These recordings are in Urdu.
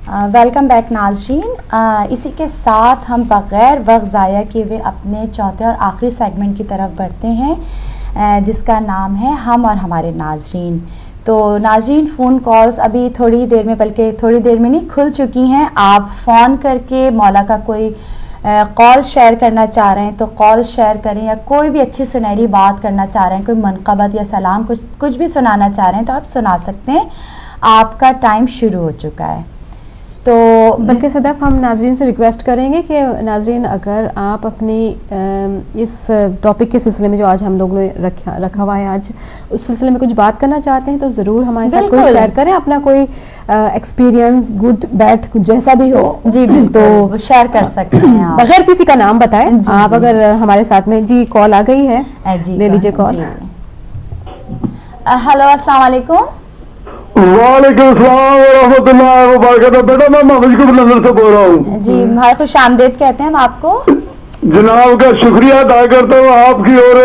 ویلکم بیک ناظرین. اسی کے ساتھ ہم بغیر وقت ضائع کیے ہوئے اپنے چوتھے اور آخری سیگمنٹ کی طرف بڑھتے ہیں جس کا نام ہے ہم اور ہمارے ناظرین. تو ناظرین فون کالز ابھی تھوڑی دیر میں، بلکہ تھوڑی دیر میں نہیں، کھل چکی ہیں. آپ فون کر کے مولا کا کوئی کال شیئر کرنا چاہ رہے ہیں تو کال شیئر کریں، یا کوئی بھی اچھی سنہری بات کرنا چاہ رہے ہیں، کوئی منقبت یا سلام کچھ بھی سنانا چاہ رہے ہیں تو آپ سنا سکتے ہیں. آپ کا ٹائم شروع ہو چکا ہے. تو بلکہ صدف ہم ناظرین سے ریکویسٹ کریں گے کہ ناظرین اگر آپ اپنی اس ٹاپک کے سلسلے میں جو آج ہم لوگوں نے رکھا ہوا ہے، آج اس سلسلے میں کچھ بات کرنا چاہتے ہیں تو ضرور ہمارے ساتھ کوئی شیئر کریں، اپنا کوئی ایکسپیرینس گڈ بیڈ کچھ جیسا بھی ہو. جی تو شیئر کر سکتے ہیں آپ بغیر کسی کا نام بتائیں. آپ اگر ہمارے ساتھ میں جی کال آ گئی ہے، لے لیجیے کال. ہلو السلام علیکم. وعلیکم السلام ورحمۃ اللہ وبرکاتہ. بیٹا میں محمد نظر سے بول رہا ہوں. جی بھائی خوش آمدید کہتے ہیں ہم آپ کو. جناب کا شکریہ ادا کرتا ہوں آپ کی اور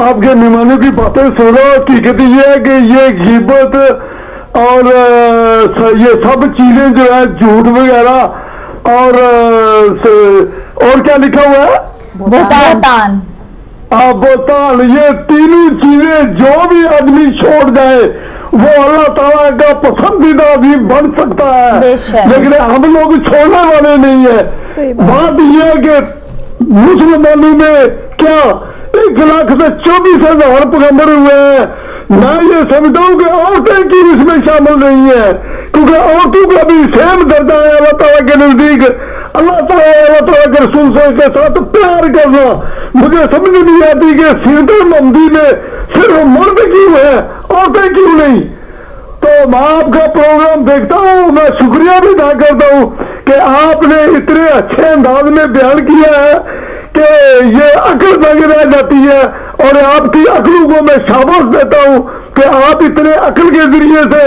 آپ کے مہمانوں کی باتیں سنو. حقیقت یہ ہے کہ یہ غیبت اور یہ سب چیزیں جو ہے جھوٹ وغیرہ اور کیا لکھا ہوا ہے، بہتان، بہتان، یہ تینوں چیزیں جو بھی آدمی چھوڑ جائے وہ اللہ تعالیٰ کا پسندیدہ بھی بن سکتا ہے، لیکن ہم لوگ چھوڑنے والے نہیں ہیں. بات یہ ہے کہ مسلمانوں میں کیا 1,24,000 پیغمبر ہوئے ہیں. میں یہ سمجھتا ہوں کہ عورتیں کی اس میں شامل نہیں ہے، کیونکہ عورتوں کا بھی سیم درجہ ہے اللہ تعالیٰ کے نزدیک. اللہ تعالیٰ کے رسول کے ساتھ پیار کرنا مجھے سمجھ نہیں آتی کہ سیرت محمدی میں صرف مرد کیوں ہے، عورتیں کیوں نہیں. تو میں آپ کا پروگرام دیکھتا ہوں، میں شکریہ بھی ادا کرتا ہوں کہ آپ نے اتنے اچھے انداز میں بیان کیا ہے کہ یہ عقل تنگ رہ جاتی ہے، اور آپ کی عقلوں کو میں شاباش دیتا ہوں کہ آپ اتنے عقل کے ذریعے سے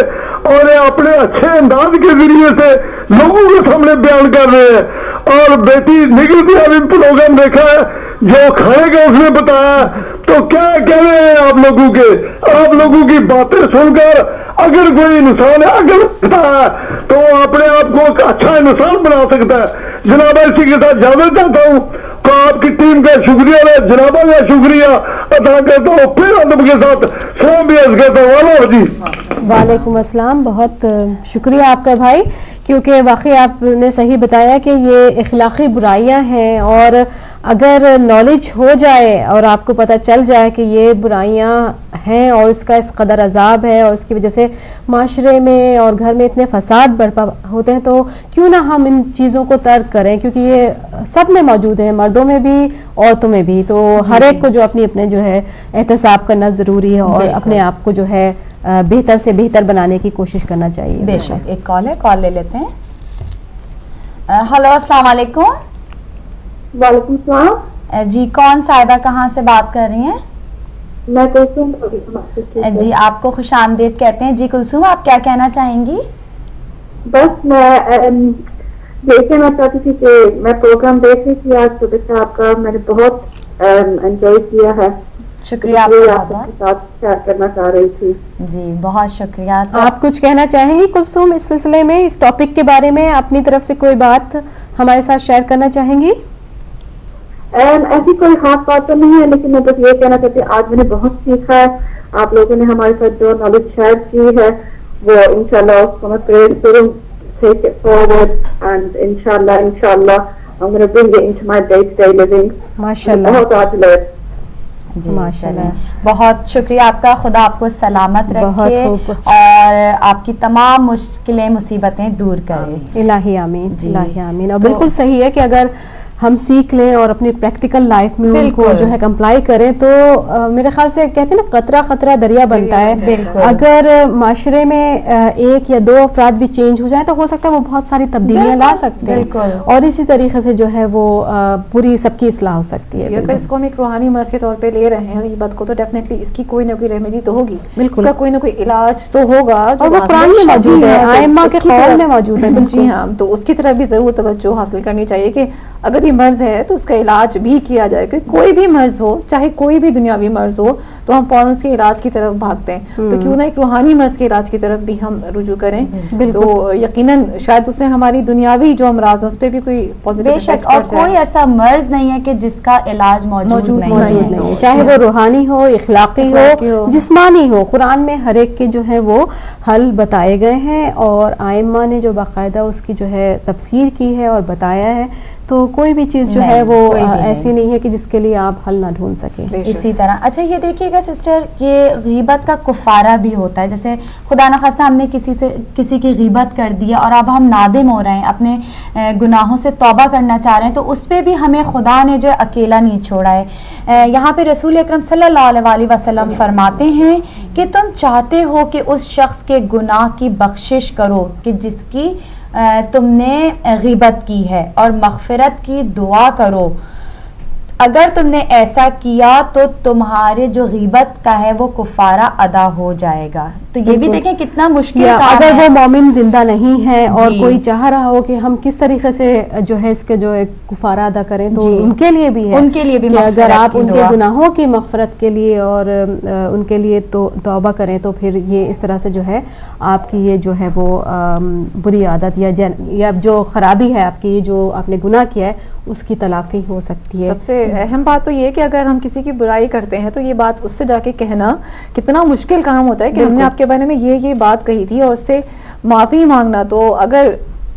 اور اپنے اچھے انداز کے ذریعے سے لوگوں کے سامنے بیان کر رہے ہیں. اور بیٹی نگل بھی ابھی پروگرام دیکھا ہے جو کھانے کا اس نے بتایا، تو کیا کہہ رہے ہیں آپ لوگوں کے، آپ لوگوں کی باتیں سن کر اگر کوئی انسان عقل رکھتا ہے تو وہ اپنے آپ کو ایک اچھا انسان بنا سکتا ہے. جناب اسی کے ساتھ جانا چاہتا ہوں تو آپ کی ٹیم کا شکریہ ہے، جنابہ کا شکریہ ادا کرتا ہوں. پھر ادب کے ساتھ سلام بھی عرض کرتا ہوں. جی وعلیکم السلام. بہت شکریہ آپ کا بھائی، کیونکہ واقعی آپ نے صحیح بتایا کہ یہ اخلاقی برائیاں ہیں، اور اگر نالج ہو جائے اور آپ کو پتہ چل جائے کہ یہ برائیاں ہیں اور اس کا اس قدر عذاب ہے اور اس کی وجہ سے معاشرے میں اور گھر میں اتنے فساد برپا ہوتے ہیں، تو کیوں نہ ہم ان چیزوں کو ترک کریں، کیونکہ یہ سب میں موجود ہیں، مردوں میں بھی عورتوں میں بھی. تو ہر ایک کو جو اپنے جو ہے احتساب کرنا ضروری ہے اور اپنے آپ کو جو ہے بہتر سے بہتر بنانے کی کوشش کرنا چاہیے. بے شک. ایک کال ہے، کال لے لیتے ہیں. ہلو السلام علیکم. وعلیکم السلام. جی کون صاحبہ کہاں سے بات کر رہی ہیں؟ میں کلثوم. جی آپ کو خوش آمدید کہتے ہیں. جی کلثوم آپ کیا کہنا چاہیں گی؟ بس میں یہ کہنا چاہتی تھی کہ میں پروگرام دیکھ رہی تھی آج صبح سے آپ کا، میں نے بہت انجوائے کیا ہے. شکریہ آپ کا، کے ساتھ شیئر کرنا چاہ رہی تھی. جی بہت شکریہ. آپ کچھ کہنا چاہیں گی کلثوم اس سلسلے میں، اس ٹاپک کے بارے میں اپنی طرف سے کوئی بات ہمارے ساتھ شیئر کرنا چاہیں گی؟ ایسی کوئی خاص بات تو نہیں ہے، لیکن میں بس یہ کہنا چاہتی ہوں آج میں نے بہت سیکھا ہے. آپ لوگوں نے ہمارے ساتھ جو نالج شیئر کی ہے وہ انشاءاللہ اس کو میں پریئر کروں، take it forward and inshallah I'm going to bring it into my day-to-day living. ماشاءاللہ. بہت آج لے. جی بہت شکریہ آپ کا. خدا آپ کو سلامت رکھے اور آپ کی تمام مشکلیں مصیبتیں دور کرے. الہی آمین. الہی آمین. اور بالکل صحیح ہے کہ اگر ہم سیکھ لیں اور اپنی پریکٹیکل لائف میں ان کو جو ہے کمپلائی کریں تو میرے خیال سے کہتے ہیں نا قطرہ قطرہ دریا بنتا ہے. اگر معاشرے میں ایک یا دو افراد بھی چینج ہو جائیں تو ہو سکتا ہے وہ بہت ساری تبدیلیاں لا سکتے ہیں، اور اسی طریقے سے جو ہے وہ پوری سب کی اصلاح ہو سکتی ہے. اگر اس کو ہم ایک روحانی مرض کے طور پہ لے رہے ہیں یہ بات کو، تو ڈیفینیٹلی اس کی کوئی نہ کوئی ریمیڈی تو ہوگی، اس کا کوئی نہ کوئی علاج تو ہوگا، اور وہ قرآن میں موجود ہے، ائمہ کے قول میں موجود ہے. جی ہاں، تو اس کی طرف بھی ضرور توجہ حاصل کرنی چاہیے کہ اگر بھی مرض ہے تو اس کا علاج بھی کیا جائے, کیونکہ کوئی بھی مرض ہو, چاہے کوئی بھی دنیاوی مرض ہو, تو ہم فوراً اس کے علاج کی طرف بھاگتے ہیں, تو کیوں نہ ایک روحانی مرض کے علاج کی طرف بھی ہم رجوع کریں. تو یقیناً شاید اس سے ہماری دنیاوی جو امراض ہیں اس پہ بھی کوئی پازیٹیو بے شک, اور کوئی ایسا مرض نہیں ہے کہ جس کا علاج موجود نہیں ہے, چاہے وہ روحانی ہو, اخلاقی ہو, جسمانی ہو. قرآن میں ہر ایک کے جو ہے وہ حل بتائے گئے ہیں, اور آئمہ نے جو باقاعدہ اس کی جو ہے تفسیر کی ہے اور بتایا ہے. تو کوئی بھی چیز جو ہے وہ ایسی نہیں ہے کہ جس کے لیے آپ حل نہ ڈھونڈ سکیں. اسی طرح اچھا یہ دیکھیے گا سسٹر, یہ غیبت کا کفارہ بھی ہوتا ہے. جیسے خدا نخواستہ ہم نے کسی کی غیبت کر دی اور اب ہم نادم ہو رہے ہیں, اپنے گناہوں سے توبہ کرنا چاہ رہے ہیں, تو اس پہ بھی ہمیں خدا نے جو اکیلا نہیں چھوڑا ہے. یہاں پہ رسول اکرم صلی اللہ علیہ وسلم فرماتے ہیں کہ تم چاہتے ہو کہ اس شخص کے گناہ کی بخشش کرو کہ جس کی تم نے غیبت کی ہے, اور مغفرت کی دعا کرو. اگر تم نے ایسا کیا تو تمہارے جو غیبت کا ہے وہ کفارہ ادا ہو جائے گا. تو یہ بھی دیکھیں کتنا مشکل کام ہے. اگر وہ مومن زندہ نہیں ہے اور کوئی چاہ رہا ہو کہ ہم کس طریقے سے جو ہے اس کے جو کفارہ ادا کریں, تو ان کے لیے بھی ہے, ان کے لیے بھی کہ اگر آپ ان کے گناہوں کی مغفرت کے لیے اور ان کے لیے تو توبہ کریں, تو پھر یہ اس طرح سے جو ہے آپ کی یہ جو ہے وہ بری عادت یا جو خرابی ہے آپ کی, یہ جو آپ نے گناہ کیا ہے اس کی تلافی ہو سکتی ہے. سب سے اہم بات تو یہ کہ اگر ہم کسی کی برائی کرتے ہیں تو یہ بات اس سے جا کے کہنا کتنا مشکل کام ہوتا ہے کہ ہم نے آپ کے بارے میں یہ بات کہی تھی, اور اس سے معافی مانگنا. تو اگر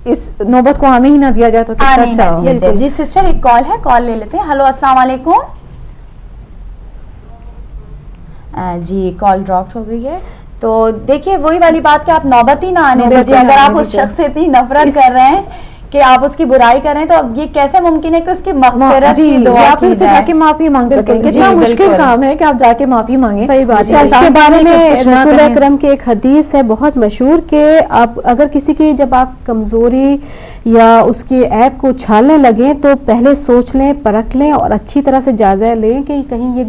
اس نوبت کو آنے ہی نہ دیا جائے تو کتنا اچھا ہو. جی سسٹر ایک کال ہے, کال لے لیتے ہیں. ہلو السلام علیکم. جی کال ڈراپ ہو گئی ہے. تو دیکھیے وہی والی بات کہ آپ نوبت ہی نہ آنے دیجیے. اگر آپ اس شخص سے اتنی نفرت کر رہے ہیں کہ آپ اس کی برائی کر رہے ہیں, تو اب یہ کیسے ممکن ہے کہ اس کی مغفرت کی دعا کی جائے, جا کے معافی مانگ سکیں. کتنا مشکل کام ہے کہ آپ جا کے معافی مانگیں. صحیح بات ہے. اس کے بارے میں رسول اکرم کی ایک حدیث ہے بہت مشہور, کہ آپ اگر کسی کی جب آپ کمزوری یا اس کی عیب کو چھالنے لگیں تو پہلے سوچ لیں, پرکھ لیں اور اچھی طرح سے جائزہ لیں کہ کہیں یہ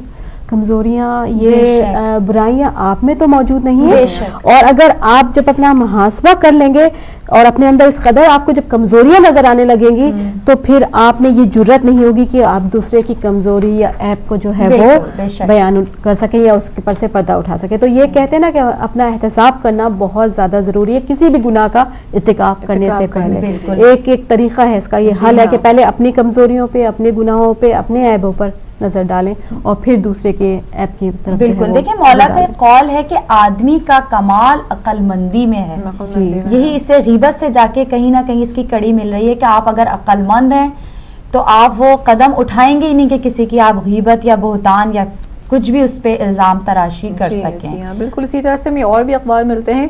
کمزوریاں, یہ برائیاں آپ میں تو موجود نہیں ہیں. اور اگر آپ جب اپنا محاسبہ کر لیں گے اور اپنے اندر اس قدر آپ کو جب کمزوریاں نظر آنے لگیں گی, تو پھر آپ میں یہ جرت نہیں ہوگی کہ آپ دوسرے کی کمزوری یا عیب کو جو ہے وہ بیان کر سکیں یا اس کے پر سے پردہ اٹھا سکیں. تو یہ کہتے ہیں نا کہ اپنا احتساب کرنا بہت زیادہ ضروری ہے کسی بھی گناہ کا ارتکاب کرنے سے پہلے. ایک طریقہ ہے اس کا, یہ حل ہے کہ پہلے اپنی کمزوریوں پہ, اپنے گناہوں پہ, اپنے عیبوں پر نظر ڈالیں اور پھر دوسرے کے عیب کی طرف. بالکل. دیکھیں مولا کا ایک قول ہے کہ آدمی کا کمال عقل مندی میں ہے. یہی اسے غیبت سے جا کے کہیں نہ کہیں اس کی کڑی مل رہی ہے کہ آپ اگر عقل مند ہیں تو آپ وہ قدم اٹھائیں گے ہی نہیں کہ کسی کی آپ غیبت یا بہتان یا کچھ بھی اس پہ الزام تراشی کر سکیں. بالکل. اسی طرح سے ہمیں اور بھی اخبار ملتے ہیں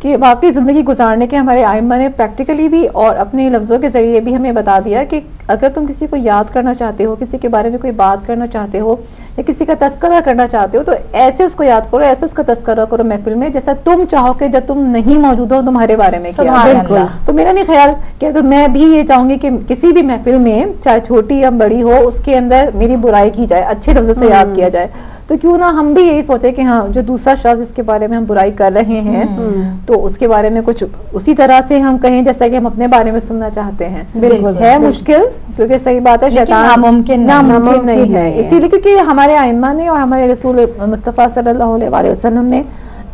کہ واقعی زندگی گزارنے کے ہمارے آئمہ نے پریکٹیکلی بھی اور اپنے لفظوں کے ذریعے بھی ہمیں بتا دیا کہ اگر تم کسی کو یاد کرنا چاہتے ہو, کسی کے بارے میں کوئی بات کرنا چاہتے ہو یا کسی کا تذکرہ کرنا چاہتے ہو, تو ایسے اس کو یاد کرو, ایسے اس کا تذکرہ کرو محفل میں جیسا تم چاہو کہ جب تم نہیں موجود ہو تمہارے بارے میں کیا. بالکل. تو میرا نہیں خیال کہ اگر میں بھی یہ چاہوں گی کہ کسی بھی محفل میں چاہے چھوٹی یا بڑی ہو اس کے اندر میری برائی کی جائے, اچھے لفظوں سے یاد کیا جائے, تو کیوں نہ ہم بھی یہی سوچیں کہ ہاں جو دوسرا شخص اس کے بارے میں ہم برائی کر رہے ہیں تو اس کے بارے میں کچھ اسی طرح سے ہم کہیں جیسا کہ ہم اپنے بارے میں سننا چاہتے ہیں. بالکل ہے مشکل, کیونکہ صحیح بات ہے شیطان ناممکن نہیں ہے. اسی لیے کیونکہ ہمارے ائمہ نے اور ہمارے رسول مصطفیٰ صلی اللہ علیہ وسلم نے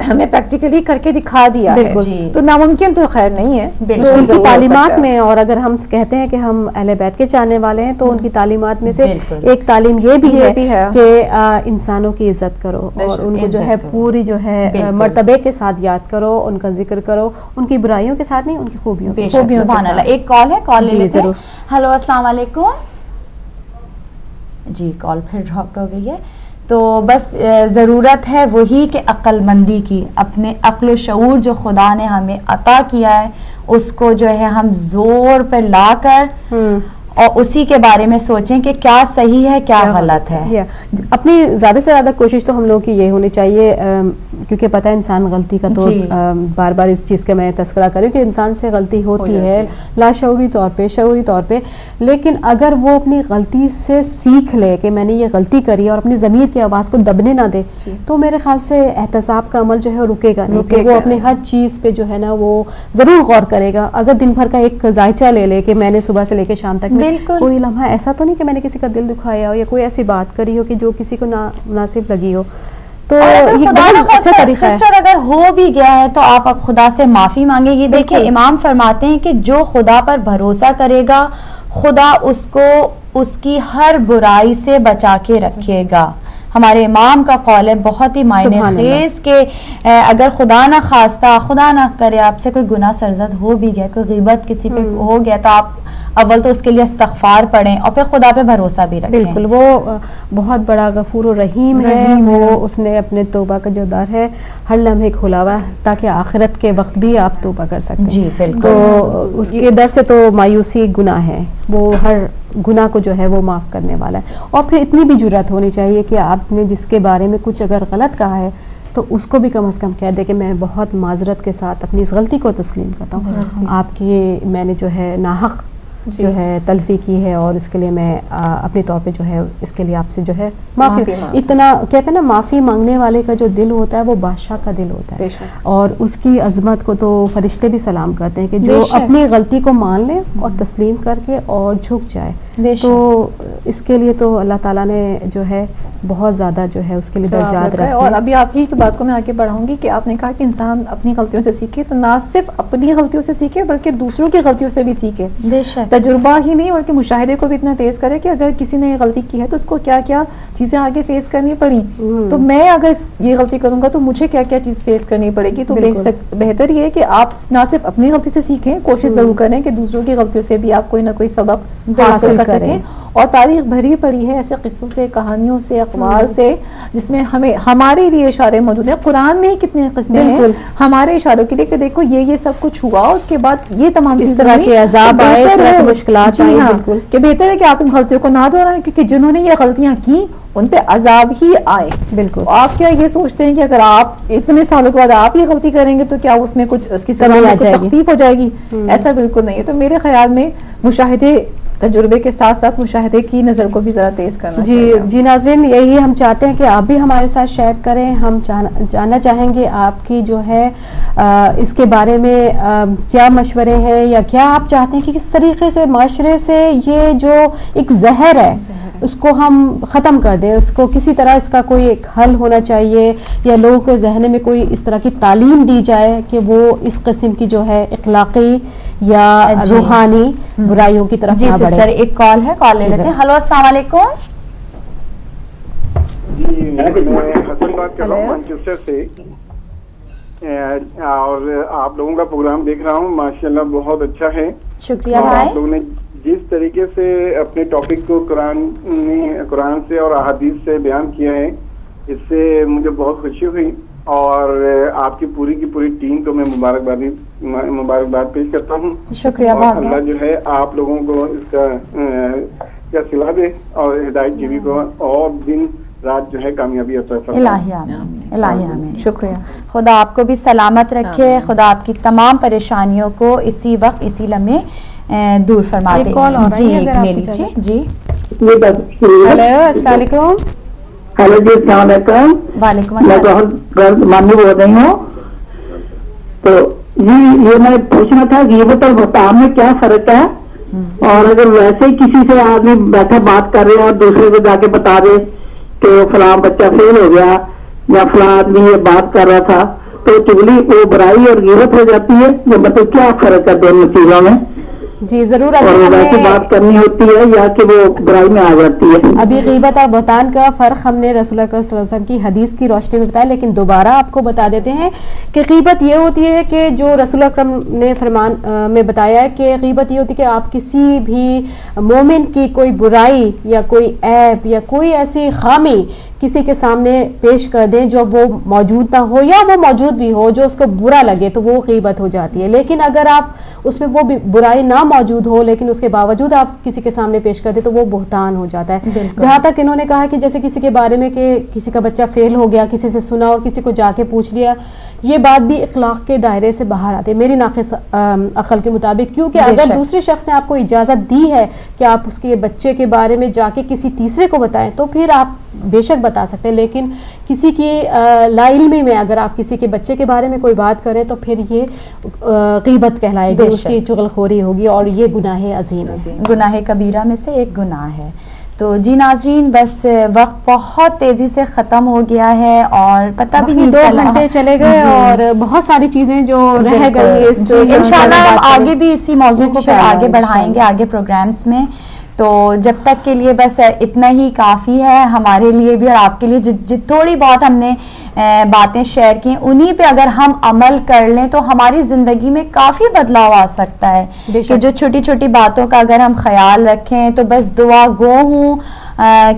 ہمیں پریکٹیکلی کر کے دکھا دیا ہے, تو ناممکن تو خیر نہیں ہے. ان کی تعلیمات میں, اور اگر ہم کہتے ہیں کہ ہم اہل بیت کے چاہنے والے ہیں تو ان کی تعلیمات میں سے ایک تعلیم یہ بھی ہے کہ انسانوں کی عزت کرو اور ان کو جو ہے پوری جو ہے مرتبے کے ساتھ یاد کرو, ان کا ذکر کرو, ان کی برائیوں کے ساتھ نہیں, ان کی خوبیوں کے ساتھ. سبحان اللہ. ایک کال ہے, کال لے لیتے ہیں. ہلو السلام علیکم. جی کال پھر ڈراپ ہو گئی ہے. تو بس ضرورت ہے وہی کہ عقل مندی کی, اپنے عقل و شعور جو خدا نے ہمیں عطا کیا ہے اس کو جو ہے ہم زور پہ لا کر اور اسی کے بارے میں سوچیں کہ کیا صحیح ہے کیا غلط ہے. اپنی زیادہ سے زیادہ کوشش تو ہم لوگوں کی یہ ہونی چاہیے, کیونکہ پتہ ہے انسان غلطی کا تو بار بار اس چیز کا میں تذکرہ کروں کہ انسان سے غلطی ہوتی ہے لاشعوری طور پہ, شعوری طور پہ, لیکن اگر وہ اپنی غلطی سے سیکھ لے کہ میں نے یہ غلطی کری اور اپنی ضمیر کی آواز کو دبنے نہ دے, تو میرے خیال سے احتساب کا عمل جو ہے رکے گا نہیں, کہ وہ اپنی ہر چیز پہ جو ہے نا وہ ضرور غور کرے گا. اگر دن بھر کا ایک ذائچہ لے لے کہ میں نے صبح سے لے کے شام تک میں بالکل. کوئی لمحہ ایسا تو نہیں کہ میں نے کسی کا دل دکھایا ہو یا کوئی ایسی بات کری ہو کہ جو کسی کو نامناسب لگی ہو. تو یہ بہت اچھا طریقہ ہے. سسٹر اگر ہو بھی گیا ہے تو آپ اب خدا سے معافی مانگیں. یہ دیکھیں امام فرماتے ہیں کہ جو خدا پر بھروسہ کرے گا خدا اس کو اس کی ہر برائی سے بچا کے رکھے گا. ہمارے امام کا قول ہے بہت ہی معنی خیز کہ اگر خدا نہ خواستہ خدا نہ کرے آپ سے کوئی گناہ سرزد ہو بھی گیا, کوئی غیبت کسی پہ ہو گیا, تو آپ اول تو اس کے لیے استغفار پڑھیں اور پھر خدا پہ بھروسہ بھی رکھیں. بالکل, وہ بہت بڑا غفور و رحیم ہے. وہ اس نے اپنے توبہ کا جو در ہے ہر لمحے کھولا ہوا ہے تاکہ آخرت کے وقت بھی آپ توبہ کر سکتے ہیں. جی بالکل. تو اس کے در سے تو مایوسی گناہ ہے, وہ ہر گناہ کو جو ہے وہ معاف کرنے والا ہے. اور پھر اتنی بھی جرات ہونی چاہیے کہ آپ نے جس کے بارے میں کچھ اگر غلط کہا ہے تو اس کو بھی کم از کم کہہ دے کہ میں بہت معذرت کے ساتھ اپنی اس غلطی کو تسلیم کرتا ہوں, آپ کی میں نے جو ہے ناحق جو ہے تلفی کی ہے اور اس کے لیے میں اپنے طور پہ جو ہے اس کے لیے آپ سے جو ہے معافی. اتنا کہتے ہیں نا معافی مانگنے والے کا جو دل ہوتا ہے وہ بادشاہ کا دل ہوتا ہے, اور اس کی عظمت کو تو فرشتے بھی سلام کرتے ہیں کہ جو اپنی غلطی کو مان لے اور تسلیم کر کے اور جھک جائے. تو اس کے لیے تو اللہ تعالیٰ نے جو ہے بہت زیادہ جو ہے اس کے لیے درجات رکھے. اور ابھی آپ ہی کی بات کو میں آگے بڑھاؤں گی کہ آپ نے کہا کہ انسان اپنی غلطیوں سے سیکھے, تو نہ صرف اپنی غلطیوں سے سیکھے بلکہ دوسروں کی غلطیوں سے بھی سیکھے. بے شک تجربہ ہی نہیں بلکہ مشاہدے کو بھی اتنا تیز کرے کہ اگر کسی نے غلطی کی ہے تو اس کو کیا کیا چیزیں آگے فیس کرنی پڑی, تو میں اگر یہ غلطی کروں گا تو مجھے کیا کیا چیز فیس کرنی پڑے گی. تو بہتر یہ ہے کہ آپ نہ صرف اپنی غلطی سے سیکھیں, کوشش ضرور کریں کہ دوسروں کی غلطیوں سے بھی آپ کوئی نہ کوئی سبق حاصل کر سکیں. اور تاریخ بھری پڑی ہے ایسے قصوں سے, کہانیوں سے, اقوال سے جس میں ہمیں ہمارے لیے اشارے موجود ہیں. قرآن میں ہی کتنے قصے ہیں ہمارے اشاروں کے لیے کہ دیکھو یہ سب کچھ ہوا, اس کے بعد یہ تمام اس طرح کے عذاب آئے, اس طرح کی مشکلات آئی. بالکل کہ بہتر ہے کہ آپ ان غلطیوں کو نہ دہرائیں کیونکہ جنہوں نے یہ غلطیاں کی ان پہ عذاب ہی آئے. بالکل. آپ کیا یہ سوچتے ہیں کہ اگر آپ اتنے سالوں کے بعد آپ یہ غلطی کریں گے تو کیا اس میں کچھ اس کی سزا میں تخفیف ہو جائے گی؟ ایسا بالکل نہیں ہے. تو میرے خیال میں مشاہدے تجربے کے ساتھ ساتھ مشاہدے کی نظر کو بھی ذرا تیز کرنا چاہیے. جی ناظرین, یہی ہم چاہتے ہیں کہ آپ بھی ہمارے ساتھ شیئر کریں. ہم جاننا چاہیں گے آپ کی جو ہے اس کے بارے میں کیا مشورے ہیں, یا کیا آپ چاہتے ہیں کہ کس طریقے سے معاشرے سے یہ جو ایک زہر ہے اس کو ہم ختم کر دیں, اس کو کسی طرح اس کا کوئی ایک حل ہونا چاہیے, یا لوگوں کے ذہن میں کوئی اس طرح کی تعلیم دی جائے کہ وہ اس قسم کی جو ہے اخلاقی یا روحانی برائیوں کی طرف نہ بڑھے. سسٹر ایک کال ہے, کال لے لیتے ہیں. ہلو السلام علیکم. جی میں حسن بات کر رہا ہوں مانچسٹر سے, اور آپ لوگوں کا پروگرام دیکھ رہا ہوں, ماشاءاللہ بہت اچھا ہے. شکریہ آپ بھائی. لوگوں نے جس طریقے سے اپنے ٹاپک کو قرآن سے اور احادیث سے بیان کیا ہے اس سے مجھے بہت خوشی ہوئی, اور آپ کی پوری ٹیم کو میں مبارکباد پیش کرتا ہوں. شکریہ. اور اللہ جو ہے آپ لوگوں کو اس کا صلہ دے اور ہدایت جیوی کو اور دن رات جو ہے کامیابی عطا فرمائے. الہی آمین, الہی آمین. شکریہ. خدا آپ کو بھی سلامت رکھے, خدا آپ کی تمام پریشانیوں کو اسی وقت اسی لمحے دور فرما دے. جی لے لیجیے. جی ہیلو السلام علیکم. ہیلو جی السلام علیکم. وعلیکم میں السلام. بہت مانی بول رہی ہوں. تو جی یہ میں پوچھنا تھا غیبت اور بہتان میں کیا فرق ہے, اور اگر ویسے ہی کسی سے آدمی بیٹھے بات کر رہے اور دوسرے کو جا کے بتا دے کہ فلاں بچہ فیل ہو گیا یا فلاں آدمی یہ بات کر رہا تھا, تو چگلی وہ برائی اور غیبت ہو جاتی ہے, یا مطلب کیا فرق ہے دونوں چیزوں میں؟ جی ضرور. اور ویسے بات کرنی ہوتی ہے یا کہ وہ برائی میں آ جاتی ہے؟ ابھی غیبت اور بہتان کا فرق ہم نے رسول اکرم صلی اللہ علیہ وسلم کی حدیث کی روشنی میں بتایا, لیکن دوبارہ آپ کو بتا دیتے ہیں کہ غیبت یہ ہوتی ہے کہ جو رسول اکرم نے فرمان میں بتایا ہے کہ غیبت یہ ہوتی ہے کہ آپ کسی بھی مومن کی کوئی برائی یا کوئی عیب یا کوئی ایسی خامی کسی کے سامنے پیش کر دیں جو وہ موجود نہ ہو یا وہ موجود بھی ہو, جو اس کو برا لگے, تو وہ غیبت ہو جاتی ہے. لیکن اگر آپ اس میں وہ برائی نہ موجود ہو لیکن اس کے باوجود آپ کسی کے سامنے پیش کر دیں تو وہ بہتان ہو جاتا ہے. جہاں تک انہوں نے کہا کہ جیسے کسی کے بارے میں کہ کسی کا بچہ فیل ہو گیا, کسی سے سنا اور کسی کو جا کے پوچھ لیا, یہ بات بھی اخلاق کے دائرے سے باہر آتی ہے میری ناقص عقل کے مطابق, کیونکہ اگر دوسرے شخص نے آپ کو اجازت دی ہے کہ آپ اس کے بچے کے بارے میں جا کے کسی تیسرے کو بتائیں تو پھر آپ بے شک بتا سکتے ہیں, لیکن کسی کی لا علمی میں اگر آپ کسی کے بچے کے بارے میں کوئی بات کریں تو پھر یہ غیبت کہلائے گی, اس کی چغل خوری ہوگی. اور یہ گناہ عظیم ہے، گناہ کبیرہ میں سے ایک گناہ ہے. تو جی ناظرین، بس وقت بہت تیزی سے ختم ہو گیا ہے اور پتہ بھی نہیں 2 چلا. گھنٹے چلے گئے اور بہت ساری چیزیں جو رہ گئی اس انشاءاللہ ہم آگے بھی اسی موضوع کو پھر آگے بڑھائیں گے آگے پروگرامز میں. تو جب تک کے لیے بس اتنا ہی کافی ہے ہمارے لیے بھی اور آپ کے لیے. تھوڑی بہت ہم نے باتیں شیئر کی، انہی پہ اگر ہم عمل کر لیں تو ہماری زندگی میں کافی بدلاؤ آ سکتا ہے. کہ جو چھوٹی چھوٹی باتوں کا اگر ہم خیال رکھیں تو بس دعا گو ہوں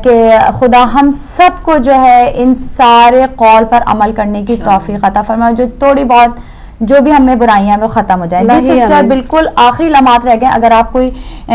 کہ خدا ہم سب کو جو ہے ان سارے قول پر عمل کرنے کی توفیق عطا فرمائے، جو تھوڑی بہت جو بھی ہم میں برائیاں ہیں وہ ختم ہو جائیں. جی سسٹر، بالکل آخری لمحات رہ گئے، اگر آپ کوئی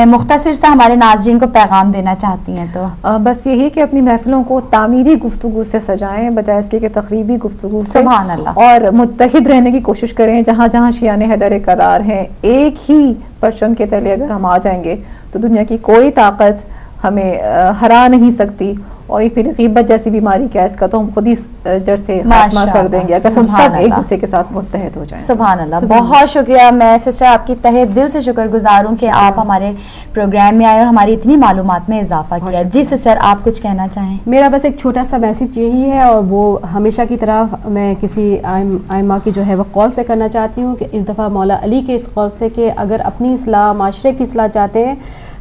مختصر سا ہمارے ناظرین کو پیغام دینا چاہتی ہیں تو. بس یہی کہ اپنی محفلوں کو تعمیری گفتگو سے سجائیں بجائے اس کے کہ تقریبی گفتگو سے. سبحان اللہ. اور متحد رہنے کی کوشش کریں. جہاں جہاں شیعان حیدر قرار ہیں، ایک ہی پرچم کے تلے اگر ہم آ جائیں گے تو دنیا کی کوئی طاقت ہمیں ہرا نہیں سکتی. اور یہ پھر غیبت جیسی بیماری کیا، اس کا تو ہم خود ہی جڑ سے خاتمہ کر دیں گے اگر ہم سب ایک دوسرے کے ساتھ متحد ہو جائیں. سبحان اللہ. بہت شکریہ. میں سسٹر آپ کی تہہ دل سے شکر گزار ہوں کہ آپ ہمارے پروگرام میں آئے اور ہماری اتنی معلومات میں اضافہ کیا. جی سسٹر، آپ کچھ کہنا چاہیں؟ میرا بس ایک چھوٹا سا میسیج یہی ہے، اور وہ ہمیشہ کی طرح میں کسی آئمہ کی جو ہے وہ قول سے کرنا چاہتی ہوں کہ اس دفعہ مولا علی کے اس قول سے کہ اگر اپنی اصلاح، معاشرے کی اصلاح چاہتے ہیں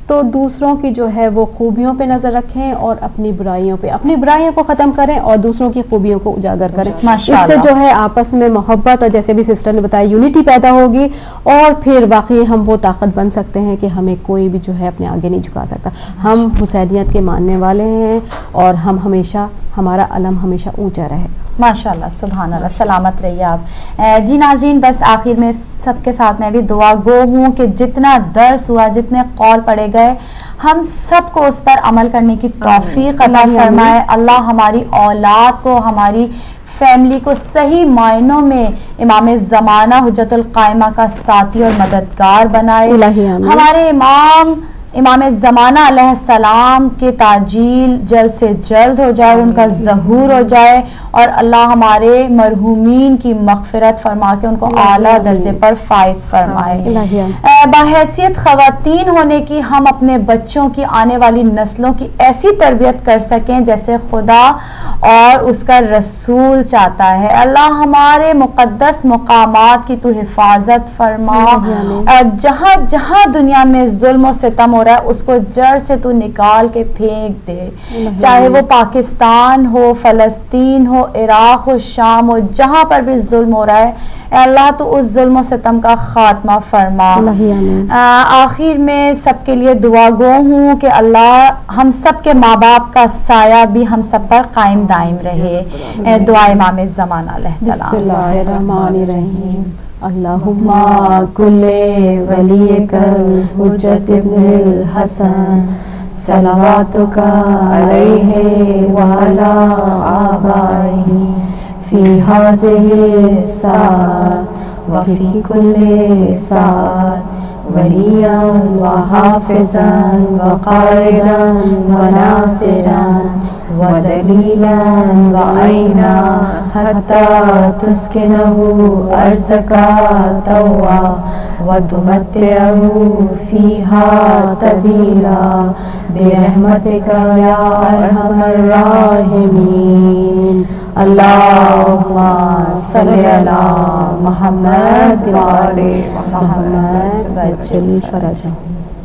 تو دوسروں کی جو ہے وہ خوبیوں پہ نظر رکھیں اور اپنی برائیوں پہ، اپنی برائیوں کو ختم کریں اور دوسروں کی خوبیوں کو اجاگر کریں. اس سے جو ہے آپس میں محبت اور جیسے بھی سسٹر نے بتایا یونٹی پیدا ہوگی، اور پھر واقعی ہم وہ طاقت بن سکتے ہیں کہ ہمیں کوئی بھی جو ہے اپنے آگے نہیں جھکا سکتا. ہم حسینیت کے ماننے والے ہیں اور ہم ہمیشہ، ہمارا علم ہمیشہ اونچا رہے گا. ماشاءاللہ. سبحان اللہ. سلامت رہیے آپ. جی ناظرین، بس آخر میں سب کے ساتھ میں بھی دعا گو ہوں کہ جتنا درس ہوا، جتنے قول پڑھے گئے، ہم سب کو اس پر عمل کرنے کی توفیق عطا فرمائے. اللہ ہماری اولاد کو، ہماری فیملی کو صحیح معنوں میں امام زمانہ حجت القائمہ کا ساتھی اور مددگار بنائے. ہمارے امام زمانہ علیہ السلام کے تعجیل جلد سے جلد ہو جائے اور ان کا ظہور ہو جائے، اور اللہ ہمارے مرحومین کی مغفرت فرما کے ان کو اعلیٰ درجے پر فائز فرمائے. بحیثیت خواتین ہونے کی ہم اپنے بچوں کی، آنے والی نسلوں کی ایسی تربیت کر سکیں جیسے خدا اور اس کا رسول چاہتا ہے. اللہ ہمارے مقدس مقامات کی تو حفاظت فرما، اور جہاں جہاں دنیا میں ظلم و ستم ہو رہا ہے اس کو جڑ سے تو نکال کے پھینک دے. چاہے وہ پاکستان ہو، فلسطین ہو، عراق ہو، شام ہو، جہاں پر بھی ظلم ہو رہا ہے، اے اللہ تو اس ظلم و ستم کا خاتمہ فرما. آخر میں سب کے لیے دعا گو ہوں کہ اللہ ہم سب کے ماں باپ کا سایہ بھی ہم سب پر قائم دائم رہے. دعا امام زمانہ علیہ السلام. بسم اللہ الرحمن الرحیم. اللہم کل ولیک الحجت ابن الحسن صلواتک علیہ وعلی آبائہ فی ہذہ الساعۃ وفی کل ساعۃ ولیاً وحافظاً وقائداً وناصراً ودلیلاً وعینا حتی تسکنہ ارضک طوعا وتمتعہ فیہا طویلا برحمتک یا ارحم الراحمین. اللہم صلی علی محمد وآل محمد وعجل فرجہ.